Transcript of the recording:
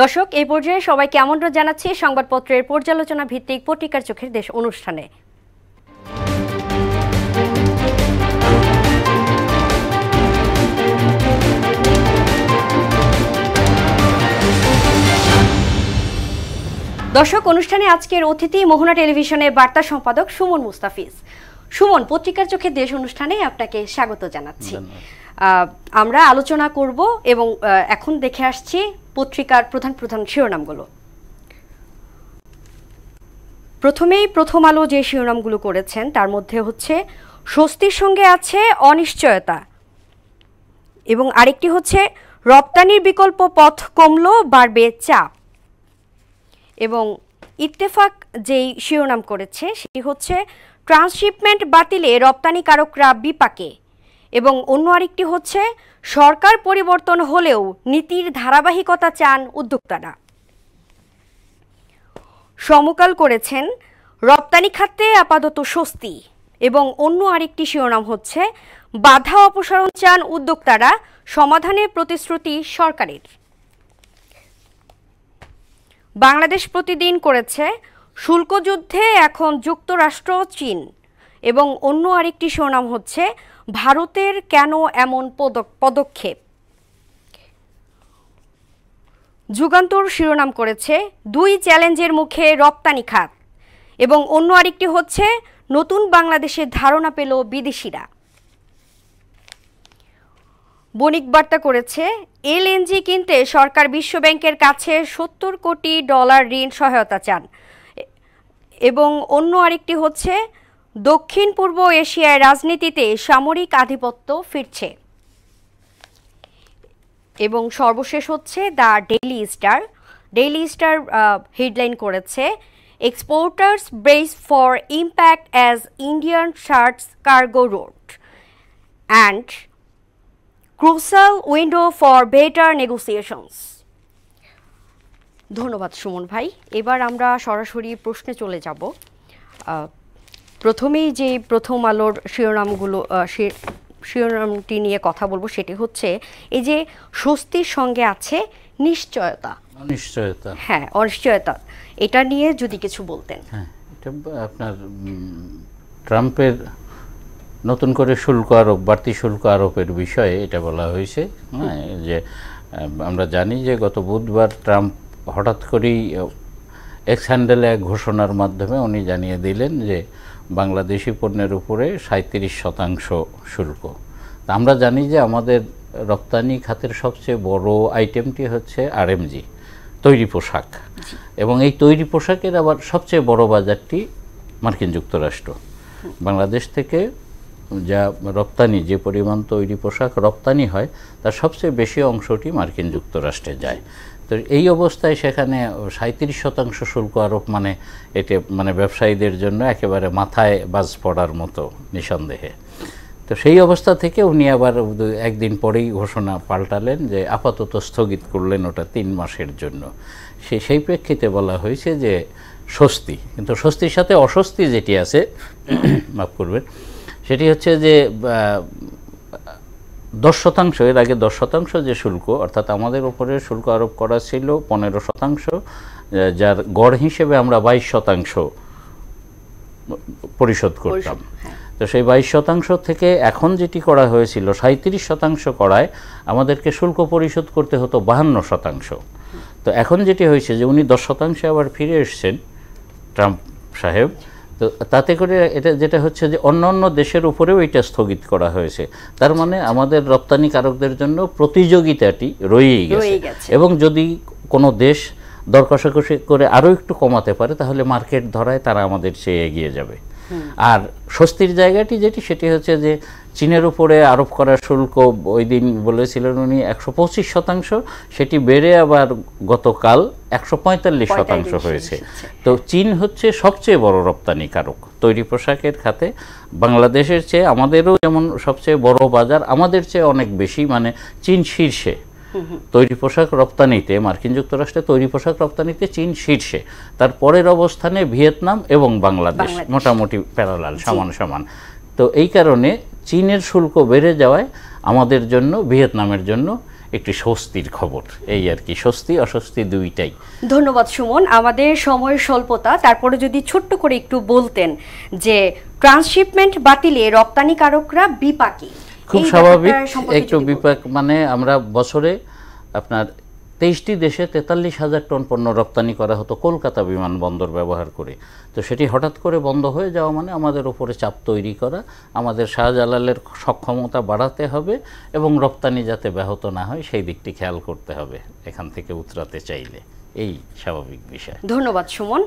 দর্শক, এই পর্যায়ে সবাইকে আমন্ত্রণ জানাচ্ছি সংবাদপত্রের পর্যালোচনা ভিত্তিক পত্রিকার চোখের দেশ অনুষ্ঠানে। দর্শক, অনুষ্ঠানে আজকের অতিথি মোহনা টেলিভিশনের বার্তা সম্পাদক সুমন মুস্তাফিজ। সুমন, পত্রিকার চোখের দেশ অনুষ্ঠানে আপনাকে স্বাগত জানাচ্ছি। আমরা আলোচনা করব এবং এখন দেখে আসছি পত্রিকার প্রধান প্রধান শিরোনামগুলো। প্রথমেই প্রথম আলো যে শিরোনামগুলো করেছেন তার মধ্যে হচ্ছে স্বস্তির সঙ্গে আছে অনিশ্চয়তা, এবং আরেকটি হচ্ছে রপ্তানির বিকল্প পথ কমলো, বাড়বে চাপ। এবং ইত্তেফাক যেই শিরোনাম করেছে সেটি হচ্ছে ট্রান্সশিপমেন্ট বাতিলে রপ্তানিকারকরা বিপাকে, এবং অন্য আরেকটি হচ্ছে সরকার পরিবর্তন হলেও নীতির ধারাবাহিকতা চান উদ্যোক্তারা। সমকাল করেছেন রপ্তানি খাতে আপাতত স্বস্তি, এবং অন্য আরেকটি শিরোনাম হচ্ছে বাধা অপসারণ চান উদ্যোক্তারা, সমাধানের প্রতিশ্রুতি সরকারের। বাংলাদেশ প্রতিদিন করেছে শুল্ক যুদ্ধে এখন যুক্তরাষ্ট্র চীন, এবং অন্য আরেকটি শিরোনাম হচ্ছে ভারতের কেন এমন পদক্ষেপ। যুগান্তর শিরোনাম করেছে দুই চ্যালেঞ্জের মুখে রপ্তানি খাত, এবং অন্য আরেকটি হচ্ছে নতুন বাংলাদেশের ধারণা পেল বিদেশিরা। বণিক বার্তা করেছে এলএনজি কিনতে সরকার বিশ্বব্যাংকের কাছে $70 কোটি ঋণ সহায়তা চান, এবং অন্য আরেকটি হচ্ছে দক্ষিণ পূর্ব এশিয়ার রাজনীতিতে সামরিক আধিপত্য ফিরছে। এবং সর্বশেষ হচ্ছে দ্য ডেইলি স্টার হেডলাইন করেছে exporters brace for impact as Indian shuts cargo road and crucial window for better negotiations. ধন্যবাদ সুমন ভাই। এবার আমরা সরাসরি প্রশ্নে চলে যাব। প্রথমেই যে প্রথম আলোর শিরোনামটি নিয়ে কথা বলবো সেটি হচ্ছে এই যে স্বস্তির সঙ্গে আছে অনিশ্চয়তা। হ্যাঁ, অনিশ্চয়তা, এটা নিয়ে যদি কিছু বলতেন। হ্যাঁ, এটা আপনার ট্রাম্পের নতুন করে শুল্ক আরোপ, বাড়তি শুল্ক আরোপের বিষয়ে এটা বলা হয়েছে। হ্যাঁ, যে আমরা জানি যে গত বুধবার ট্রাম্প হঠাৎ করেই এক্স হ্যান্ডেলে এক ঘোষণার মাধ্যমে উনি জানিয়ে দিলেন যে বাংলাদেশি পণ্যের উপরে 37% শুল্ক। তা আমরা জানি যে আমাদের রপ্তানি খাতের সবচেয়ে বড় আইটেমটি হচ্ছে আরএমজি, তৈরি পোশাক, এবং এই তৈরি পোশাকের আবার সবচেয়ে বড় বাজারটি মার্কিন যুক্তরাষ্ট্র। বাংলাদেশ থেকে যা রপ্তানি, যে পরিমাণ তৈরি পোশাক রপ্তানি হয় তার সবচেয়ে বেশি অংশটি মার্কিন যুক্তরাষ্ট্রে যায়। তো এই অবস্থায় সেখানে 37% শুল্ক আরোপ এটা ব্যবসায়ীদের জন্য একেবারে মাথায় বাজ পড়ার মতো, নিঃসন্দেহে। তো সেই অবস্থা থেকে উনি আবার একদিন পরেই ঘোষণা পাল্টালেন যে আপাতত স্থগিত করলেন ওটা 3 মাসের জন্য। সেই প্রেক্ষিতে বলা হয়েছে যে স্বস্তি, কিন্তু স্বস্তির সাথে অস্বস্তি যেটি আছে, মাফ করবেন, সেটি হচ্ছে যে 10%, এর আগে 10% যে শুল্ক, অর্থাৎ আমাদের উপরে শুল্ক আরোপ করা ছিল 15%, যার গড় হিসেবে আমরা 22% পরিশোধ করতাম। তো সেই 22% থেকে এখন যেটি করা হয়েছিল 37% করায় আমাদেরকে শুল্ক পরিশোধ করতে হতো 52%। তো এখন যেটি হয়েছে যে উনি 10% আবার ফিরে এসছেন ট্রাম্প সাহেব। তো তাতে করে এটা যেটা হচ্ছে যে অন্য দেশের উপরেও এটা স্থগিত করা হয়েছে। তার মানে আমাদের রপ্তানিকারকদের জন্য প্রতিযোগিতাটি রয়েই গেছে, এবং যদি কোনো দেশ দর কষাকষি করে আরও একটু কমাতে পারে তাহলে মার্কেট ধরায় তারা আমাদের চেয়ে এগিয়ে যাবে। আর স্বস্তির জায়গাটি সেটি হচ্ছে যে চীনের উপরে আরোপ করা শুল্ক ওই দিন বলেছিলেন উনি 125%, সেটি বেড়ে আবার গতকাল 145% হয়েছে। তো চীন হচ্ছে সবচেয়ে বড় রপ্তানিকারক তৈরি পোশাকের খাতে। বাংলাদেশের চেয়ে আমাদেরও যেমন সবচেয়ে বড় বাজার, আমাদের চেয়ে অনেক বেশি, চীন শীর্ষে তৈরি পোশাক রপ্তানিতে। মার্কিন যুক্তরাষ্ট্রে তৈরি পোশাক রপ্তানিতে চীন শীর্ষে, তার পরের অবস্থানে ভিয়েতনাম এবং বাংলাদেশ মোটামুটি প্যারালাল, সমান সমান। তো এই কারণে চীনের শুল্ক বেড়ে যাওয়ায় আমাদের জন্য, ভিয়েতনামের জন্য একটি স্বস্তির খবর। এই আর কি, স্বস্তি অস্বস্তি দুইটাই। ধন্যবাদ সুমন। আমাদের সময়ের স্বল্পতা, তারপরে যদি ছোট্ট করে একটু বলতেন যে ট্রান্সশিপমেন্ট বাতিলে রপ্তানিকারকরা বিপাকে। খুব স্বাভাবিক, একটু বিপাক মানে আমরা বছরে আপনার 23টি দেশে 43,000 টন পণ্য রপ্তানি করা হতো কলকাতা বিমানবন্দর ব্যবহার করে। তো সেটি হঠাৎ করে বন্ধ হয়ে যাওয়া মানে আমাদের উপরে চাপ তৈরি করা, আমাদের শাহজালালের সক্ষমতা বাড়াতে হবে এবং রপ্তানি যাতে ব্যাহত না হয় সেই দিকটি খেয়াল করতে হবে এখান থেকে উতরাতে চাইলে। এই স্বাভাবিক বিষয়। ধন্যবাদ সুমন।